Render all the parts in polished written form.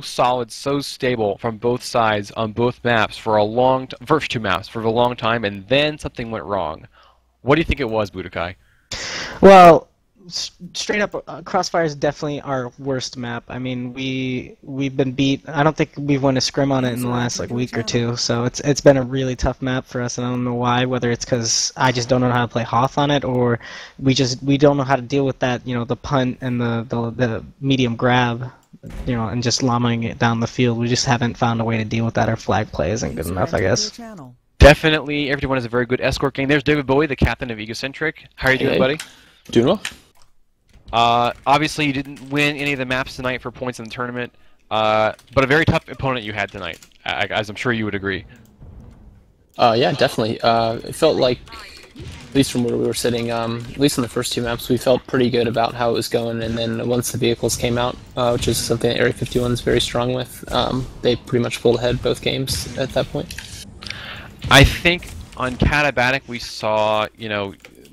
so solid, so stable from both sides on both maps for first two maps for a long time, and then something went wrong. What do you think it was, Budokai? Well, straight up, Crossfire is definitely our worst map. I mean, we've been beat. I don't think we've won a scrim on it in the last week or two. So it's been a really tough map for us, and I don't know why. Whether it's because I just don't know how to play Hoth on it, or we don't know how to deal with that. The punt and the medium grab. And just llamaing it down the field. We just haven't found a way to deal with that. Our flag play isn't good enough, I guess. Definitely, Area51 is a very good escort game. There's David Bowie, the captain of Egocentric. How are you doing, buddy? Doing well. Obviously, you didn't win any of the maps tonight for points in the tournament, but a very tough opponent you had tonight, as I'm sure you would agree. Yeah, definitely. It felt like, at least from where we were sitting, at least in the first two maps, we felt pretty good about how it was going, and then once the vehicles came out, which is something that Area51 is very strong with, they pretty much pulled ahead both games at that point. I think on Katabatic we saw,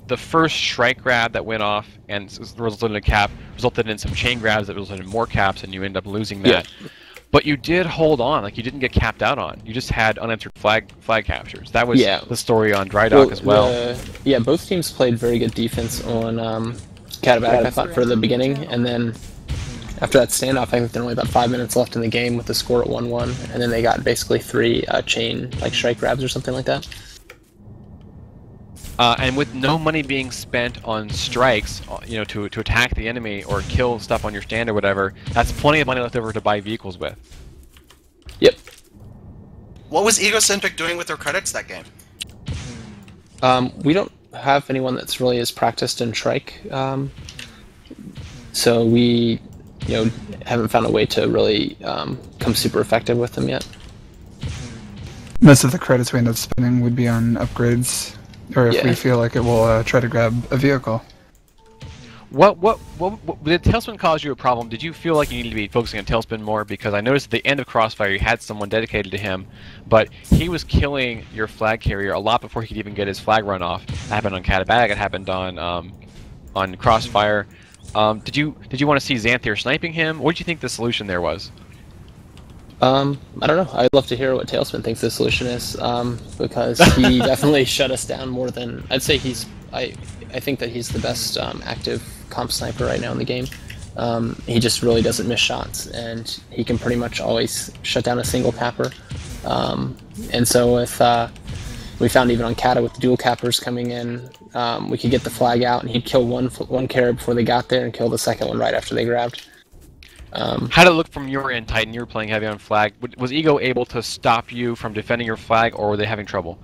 the first strike grab that went off and resulted in a cap, resulted in some chain grabs that resulted in more caps, and you end up losing that. Yeah. But you did hold on, you didn't get capped out on. You just had unanswered flag captures. That was the story on Dry Dock as well. Yeah, both teams played very good defense on Katabatic, I thought, for the beginning, and then after that standoff, I think there were only about 5 minutes left in the game with the score at 1-1, and then they got basically 3 chain strike grabs or something like that. And with no money being spent on strikes, to attack the enemy or kill stuff on your stand or whatever, that's plenty of money left over to buy vehicles with. Yep. What was Egocentric doing with their credits that game? We don't have anyone that's really as practiced in Shrike, so we, haven't found a way to really come super effective with them yet. Most of the credits we end up spending would be on upgrades, or if we feel like it will try to grab a vehicle. What did Tailspin cause you a problem? Did you feel like you needed to be focusing on Tailspin more? Because I noticed at the end of Crossfire you had someone dedicated to him, but he was killing your flag carrier a lot before he could even get his flag run off. That happened on Katabatic, it happened on Crossfire. Did you want to see Xanthier sniping him? What did you think the solution there was? I don't know. I'd love to hear what Tailspin thinks the solution is, because he definitely shut us down more than... I'd say I think that he's the best active comp sniper right now in the game. He just really doesn't miss shots, and he can pretty much always shut down a single capper. And so if we found even on Kata with the dual cappers coming in, we could get the flag out, and he'd kill one carrier before they got there and kill the second one right after they grabbed. How did it look from your end, Titan? You were playing heavy on flag. Was Ego able to stop you from defending your flag, or were they having trouble?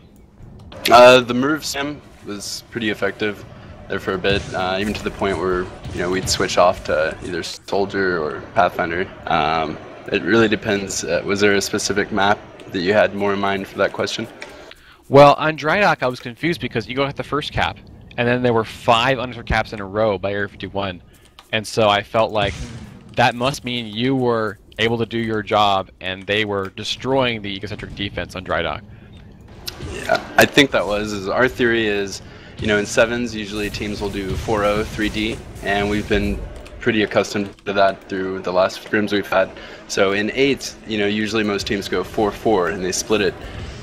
The Merv Sim was pretty effective there for a bit, even to the point where we'd switch off to either Soldier or Pathfinder. It really depends. Was there a specific map that you had more in mind for that question? Well, on Dry Dock I was confused because Ego hit the first cap, and then there were 5 unanswered caps in a row by Area51, and so I felt like that must mean you were able to do your job and they were destroying the Egocentric defense on Dry Dock. Yeah, I think that was. Our theory is, in sevens usually teams will do 4-0, 3D, and we've been pretty accustomed to that through the last scrims we've had. So in 8s, usually most teams go 4-4 and they split it.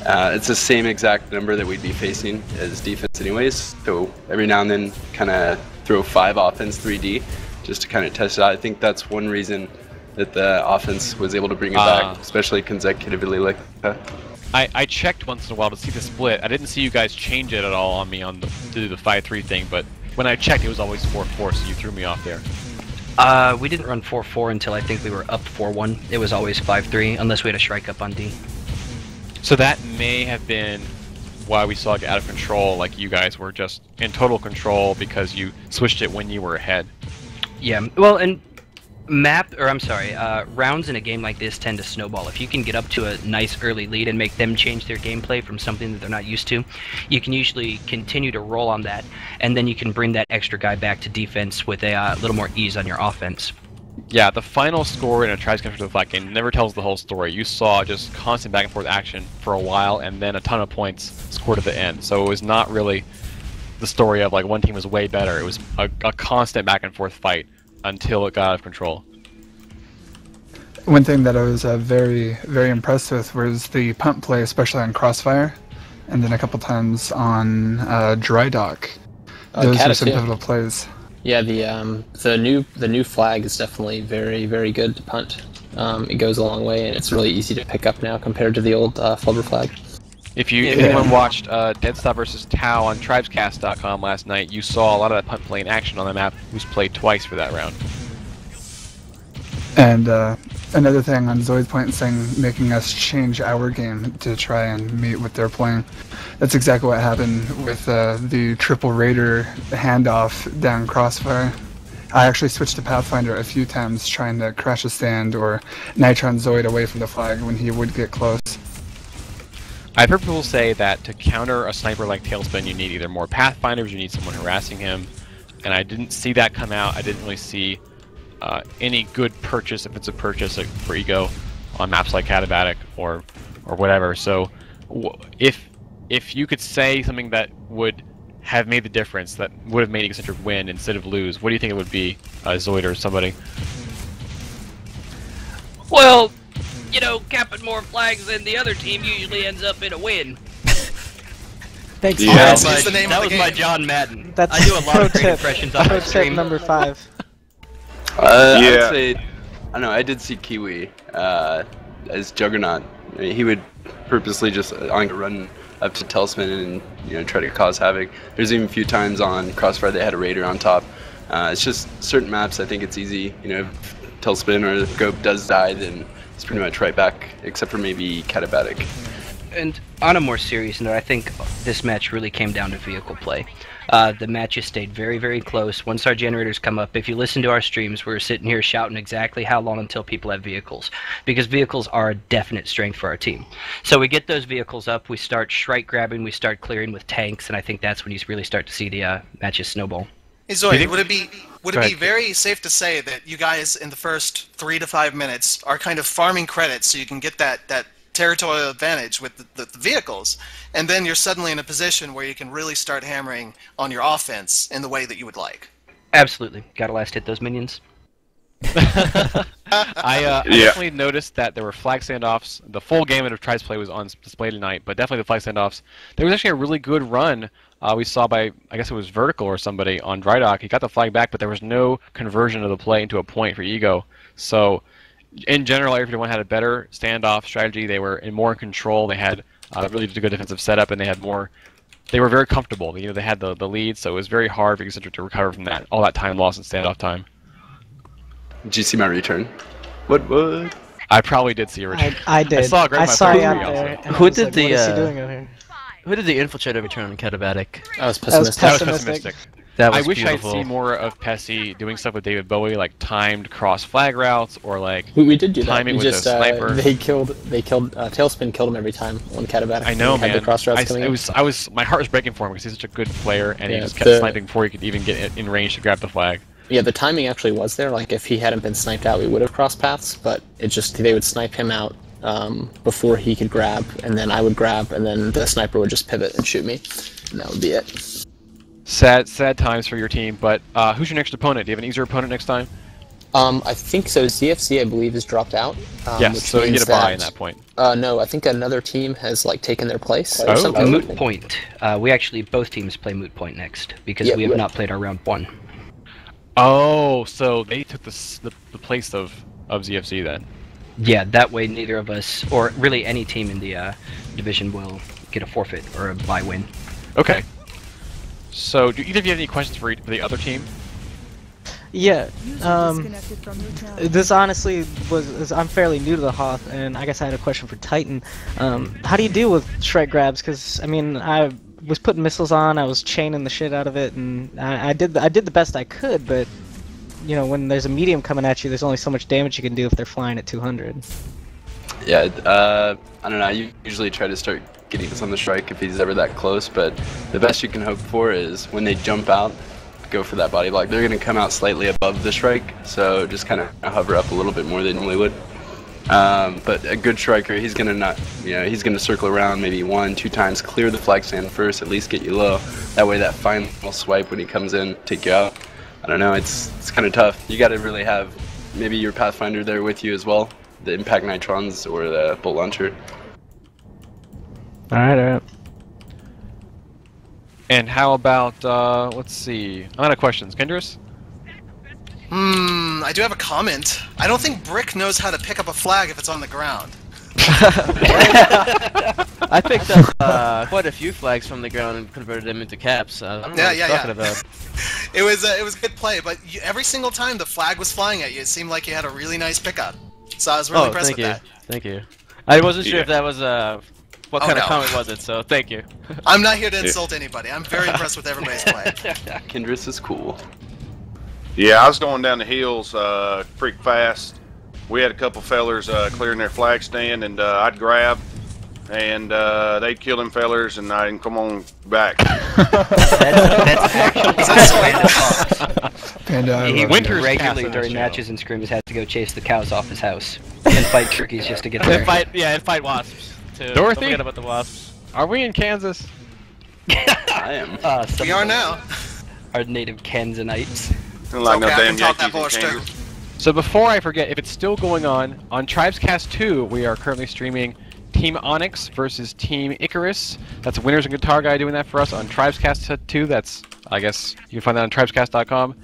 It's the same exact number that we'd be facing as defense anyways, so every now and then kind of throw 5 offense 3D. Just to kind of test it out. I think that's one reason that the offense was able to bring it back, especially consecutively like that. I checked once in a while to see the split. I didn't see you guys change it at all on me to do the 5-3 thing, but when I checked it was always 4-4, so you threw me off there. We didn't run 4-4 until I think we were up 4-1. It was always 5-3, unless we had a strike up on D. So that may have been why we saw it get out of control, like you guys were just in total control because you switched it when you were ahead. Yeah, well, and rounds in a game like this tend to snowball. If you can get up to a nice early lead and make them change their gameplay from something that they're not used to, you can usually continue to roll on that, and then you can bring that extra guy back to defense with a little more ease on your offense. Yeah, the final score in a tribescast to the flag game never tells the whole story. You saw just constant back and forth action for a while, and then a ton of points scored at the end. So it was not really the story of one team was way better. It was a constant back and forth fight until it got out of control. One thing that I was very, very impressed with was the punt play, especially on Crossfire, and then a couple times on Dry Dock. Those are some pivotal plays. Yeah, the new flag is definitely very, very good to punt. It goes a long way, and it's really easy to pick up now compared to the old Flubber flag. If anyone watched Deadstop vs. Tau on tribescast.com last night, you saw a lot of that punt play in action on the map. It was played twice for that round. And another thing on Zoid's point saying making us change our game to try and meet what they're playing. That's exactly what happened with the triple raider handoff down Crossfire. I actually switched to Pathfinder a few times trying to crash a stand or Nitron Zoid away from the flag when he would get close. I've heard people say that to counter a sniper like Tailspin you need either more Pathfinders, you need someone harassing him, and I didn't see that come out. I didn't really see any good purchase, if it's a purchase like, for Ego on maps like Katabatic or whatever. So if you could say something that would have made the difference, that would have made Egocentric win instead of lose, what do you think it would be, Zoid or somebody? Well, you know, capping more flags than the other team usually ends up in a win. Thanks. Yeah. That was my John Madden. That's I do a lot of great impressions on my pro tip stream. number 5. I would say, I don't know, I did see Kiwi as Juggernaut. I mean, he would purposely just run up to Tailspin and try to cause havoc. There's even a few times on Crossfire they had a raider on top. It's just certain maps I think it's easy, if Tailspin or Gope does die, then it's pretty much right back, except for maybe Katabatic. And on a more serious note, I think this match really came down to vehicle play. The matches stayed very, very close. Once our generators come up, if you listen to our streams, we're sitting here shouting exactly how long until people have vehicles. Because vehicles are a definite strength for our team. So we get those vehicles up, we start strike grabbing, we start clearing with tanks, and I think that's when you really start to see the matches snowball. Hey Zoid, would it be very safe to say that you guys in the first 3 to 5 minutes are kind of farming credits so you can get that territorial advantage with the vehicles, and then you're suddenly in a position where you can really start hammering on your offense in the way that you would like? Absolutely. Gotta last hit those minions. I definitely noticed that there were flag standoffs. The full gamut of Tribes play was on display tonight, but definitely the flag standoffs. There was actually a really good run we saw by, I guess it was Vertical or somebody on Dry Dock. He got the flag back, but there was no conversion of the play into a point for Ego. So in general, Area51 had a better standoff strategy. They were more in control. They had really good defensive setup, and they had more. They were very comfortable. They had the lead, so it was very hard for Egocentric to recover from that, all that time lost in standoff time. Did you see my return? What? I probably did see a return. I did. I saw a great you out there. Who did what is he doing over here? Who did the infiltrator return on Katabatic? I was pessimistic. That was pessimistic. That was I wish beautiful. I'd see more of Pessy doing stuff with David Bowie, like timed cross flag routes, or like we did do that. timing We with just a sniper. they killed Tailspin killed him every time on Katabatic. I know, man. The cross routes coming in. My heart was breaking for him because he's such a good player, and he just kept sniping before he could even get in range to grab the flag. Yeah, the timing actually was there. Like if he hadn't been sniped out, we would have crossed paths. But it just they would snipe him out before he could grab, and then I would grab, and then the sniper would just pivot and shoot me, and that would be it. Sad times for your team. But who's your next opponent? Do you have an easier opponent next time? I think so. ZFC, I believe, is dropped out. Yes, so you get a bye in that point. No, I think another team has taken their place. Or Oh, something. Moot Point. We actually, both teams play Moot Point next, because we have not played our round 1. Oh, so they took the place of ZFC then. Yeah, that way neither of us, or really any team in the division, will get a forfeit or a bye win. Okay. So, do either of you have any questions for the other team? Yeah, this honestly I'm fairly new to the Hoth, and I guess I had a question for Titan. How do you deal with strike grabs? Because, I mean, I was putting missiles on, I was chaining the shit out of it, and I did the best I could, but, when there's a medium coming at you, there's only so much damage you can do if they're flying at 200. Yeah, I don't know, I usually try to start getting us on the strike if he's ever that close, but the best you can hope for is when they jump out, go for that body block. They're going to come out slightly above the strike, so just kind of hover up a little bit more than they normally would. But a good striker, he's going to not, he's going to circle around maybe 1-2 times, clear the flag stand first, at least get you low. That way that final swipe when he comes in, take you out. I don't know, it's kind of tough. You got to really have maybe your Pathfinder there with you as well. the impact nitrons or the bolt launcher. Alright. And how about, let's see. I'm out of questions. Kendris? I do have a comment. I don't think Brick knows how to pick up a flag if it's on the ground. I picked up quite a few flags from the ground and converted them into caps. I don't know what you're talking about. It was good play, but every single time the flag was flying at you, it seemed like you had a really nice pickup. So I was really impressed with that. Thank you. I wasn't sure if that was what kind of comment was it, so thank you. I'm not here to insult anybody. I'm very impressed with everybody's play. Kendris is cool. Yeah, I was going down the hills pretty fast. We had a couple fellers clearing their flag stand, and I'd grab, and they'd kill them fellers, and I'd come on back. That's actually Panda, he Winter's regularly cast during on that matches and scrims had to go chase the cows off his house and fight turkeys just to get there. And fight wasps too. Dorothy? Don't forget about the wasps. Are we in Kansas? I am. We are now. Our native Kansanites. Like no Okay, I damn can talk that Yankees in bullshit. Kansas. So before I forget, if it's still going on Tribescast 2, we are currently streaming Team Onyx versus Team Icarus. That's Winners and Guitar Guy doing that for us on Tribescast 2. That's, I guess, you can find that on tribescast.com.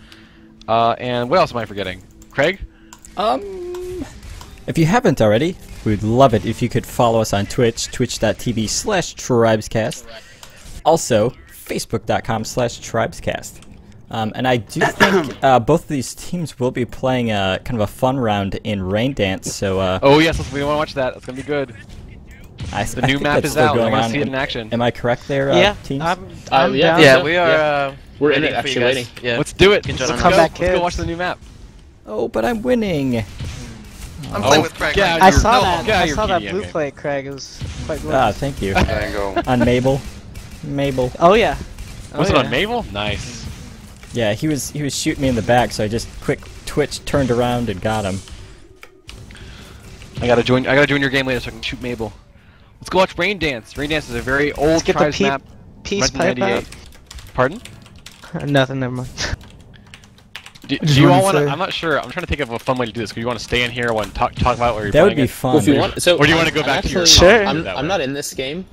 And what else am I forgetting? Craig? If you haven't already, we'd love it if you could follow us on Twitch, twitch.tv/tribescast. Also, facebook.com/tribescast. And I do think both of these teams will be playing kind of a fun round in Rain Dance, so... Oh yes, we want to watch that. That's going to be good. The new map is out. I want to see it in action. Am I correct there, teams? I'm Yeah, down. Yeah, we are. We're in ready it, for you actually guys. waiting. Yeah. Let's do it. Good Let's job. go. Come back, Let's go kids. watch the new map. Oh, but I'm winning! I'm playing with Craig. yeah, right I now. saw No, that. yeah, I you're saw that PDM blue game. play, Craig. It was quite good. Ah, thank you. Dango. On Mabel. Mabel. Oh yeah. Was Oh, it yeah. on Mabel? Nice. Yeah, he was shooting me in the back, so I just quick twitch turned around and got him. I gotta join your game later so I can shoot Mabel. Let's go watch Rain Dance. Rain Dance is a very old Let's get the Tribes map. peace pipe out. 1998. Pardon? Nothing. Never mind. Do Just you all wanna want to? say- I'm not sure. I'm trying to think of a fun way to do this. Do you want to stay in here and talk about where you're That would playing be it? fun. Well, if you want, so Or do you wanna go I'm back to your actually- Sure. I'm that I'm way? not in this game.